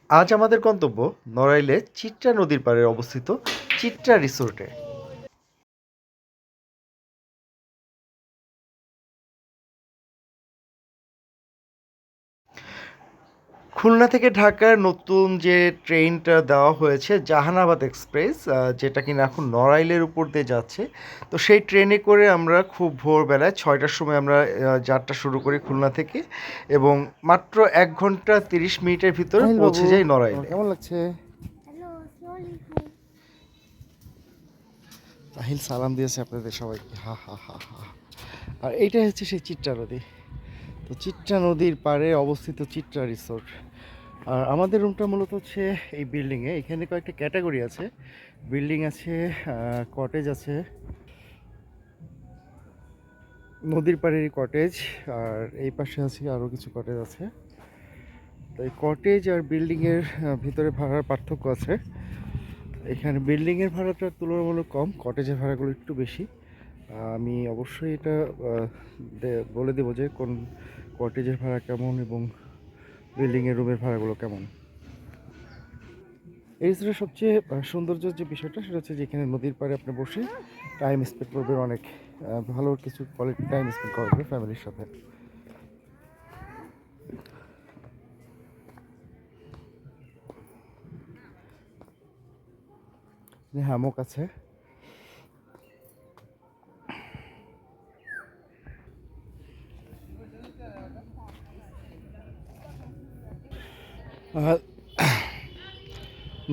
আজ আমাদের গন্তব্য নড়াইলে চিত্রা নদীর পাড়ে অবস্থিত চিত্রা রিসোর্টে। খুলনা থেকে ঢাকার নতুন যে ট্রেনটা দেওয়া হয়েছে জাহানাবাদ এক্সপ্রেস, যেটা কিনা এখন নড়াইলের উপর দিয়ে যাচ্ছে। তো সেই ট্রেনে করে আমরা খুব ভোরবেলায় 6টার সময় আমরা যাত্রা শুরু করি খুলনা থেকে, এবং মাত্র 1 ঘন্টা 30 মিনিটের ভিতরে আহিল বাবু, পৌঁছে যাই তোমার নড়াইলে। কেমন লাগছে? আহিল সালাম দিয়েছে আপনাদের সবাইকে, হা হা হা হা। আর এইটা হচ্ছে সেই চিত্রা নদী। তো চিত্রা নদীর পাড়ে অবস্থিত চিত্রা রিসোর্ট। আর আমাদের রুমটা মূলত হচ্ছে এই বিল্ডিংয়ে। এখানে কয়েকটা ক্যাটাগরি আছে, বিল্ডিং আছে, কটেজ আছে, নদীর পাড়ের কটেজ, আর এই পাশে আছে আরও কিছু কটেজ আছে। তো এই কটেজ আর বিল্ডিংয়ের ভিতরে ভাড়ার পার্থক্য আছে। এখানে বিল্ডিংয়ের ভাড়াটা তুলনামূলক কম, কটেজের ভাড়াগুলো একটু বেশি। আমি অবশ্যই এটা বলে দেবো যে কোন কটেজের ভাড়া কেমন এবং বিল্ডিংয়ের রুমের ভাড়াগুলো কেমন। এই রিসোর্টের সবচেয়ে সৌন্দর্য যে বিষয়টা সেটা হচ্ছে যে এখানে নদীর পাড়ে আপনি বসে টাইম স্পেন্ড করবেন, অনেক ভালো কিছু কোয়ালিটি টাইম স্পেন্ড করা যাবে ফ্যামিলির সাথে। হ্যামক আছে।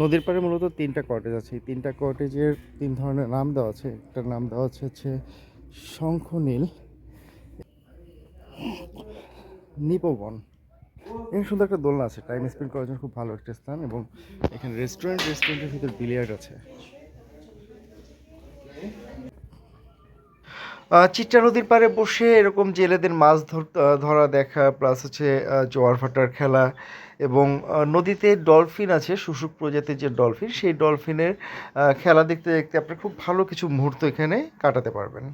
নদীর পাড়ে মূলত 3টা কটেজ আছে। এই 3টা কটেজের 3 ধরনের নাম দেওয়া আছে। একটার নাম দেওয়া হচ্ছে শঙ্খনীল, নিপবন। এখানে সুন্দর একটা দোলনা আছে, টাইম স্পেন্ড করার জন্য খুব ভালো একটা স্থান। এবং এখানে রেস্টুরেন্টের ভিতর বিলিয়ার্ড আছে। চিত্রা নদীর পাড়ে বসে এরকম জেলেদের মাছ ধরা দেখা, প্লাস হচ্ছে জোয়ার ভাটার খেলা, এবং নদীতে ডলফিন আছে, শুশুক প্রজাতির যে ডলফিন, সেই ডলফিনের খেলা দেখতে দেখতে আপনি খুব ভালো কিছু মুহূর্ত এখানে কাটাতে পারবেন।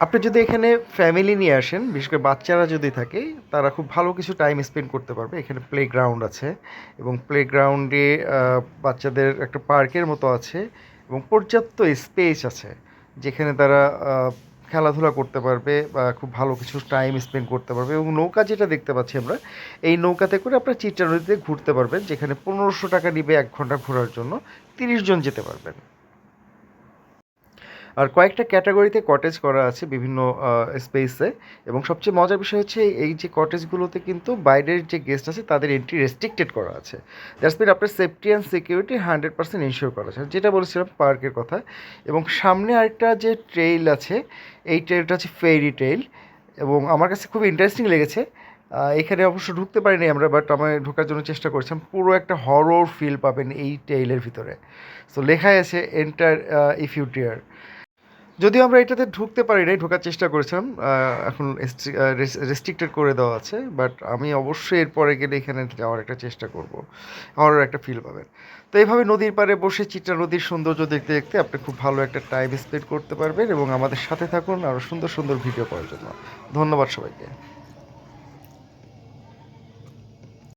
আপনি যদি এখানে ফ্যামিলি নিয়ে আসেন, বিশেষ করে বাচ্চারা যদি থাকে, তারা খুব ভালো কিছু টাইম স্পেন্ড করতে পারবে। এখানে প্লেগ্রাউন্ড আছে, এবং প্লেগ্রাউন্ডে বাচ্চাদের একটা পার্কের মতো আছে, এবং পর্যাপ্ত স্পেস আছে যেখানে তারা খেলাধুলা করতে পারবে বা খুব ভালো কিছু টাইম স্পেন্ড করতে পারবে। এবং নৌকা যেটা দেখতে পাচ্ছি আমরা, এই নৌকাতে করে আপনারা চিত্রা নদীতে ঘুরতে পারবেন, যেখানে 1500 টাকা নিবে 1 ঘন্টা ঘোরার জন্য, 30 জন যেতে পারবেন। আর কয়েকটা ক্যাটাগরিতে কটেজ করা আছে বিভিন্ন স্পেসে। এবং সবচেয়ে মজার বিষয় হচ্ছে এই যে কটেজগুলোতে কিন্তু বাইরের যে গেস্ট আছে তাদের এন্ট্রি রেস্ট্রিক্টেড করা আছে। দ্যাটস মিন আপনার সেফটি অ্যান্ড সিকিউরিটি 100% ইনশিওর করা আছে, যেটা বলেছিলাম পার্কের কথা। এবং সামনে আরেকটা যে ট্রেইল আছে, এই ট্রেইলটা হচ্ছে ফেরি ট্রেইল, এবং আমার কাছে খুব ইন্টারেস্টিং লেগেছে। এখানে অবশ্য ঢুকতে পারিনি আমরা, বাট আমি ঢোকার জন্য চেষ্টা করেছিলাম। পুরো একটা হরর ফিল পাবেন এই ট্রেইলের ভিতরে। সো লেখাই আছে এন্টার ইফ ইউ ডিয়ার। যদিও আমরা এটাতে ঢুকতে পারি নাই, ঢোকার চেষ্টা করেছিলাম, এখন রেস্ট্রিক্টেড করে দেওয়া আছে, বাট আমি অবশ্যই এরপরে গেলে এখানে যাওয়ার একটা চেষ্টা করব, হরর একটা ফিল পাবেন। তো এইভাবে নদীর পাড়ে বসে চিত্রা নদীর সৌন্দর্য দেখতে দেখতে আপনি খুব ভালো একটা টাইম স্পেন্ড করতে পারবেন, এবং আমাদের সাথে থাকুন আরও সুন্দর সুন্দর ভিডিও পাওয়ার জন্য। ধন্যবাদ সবাইকে।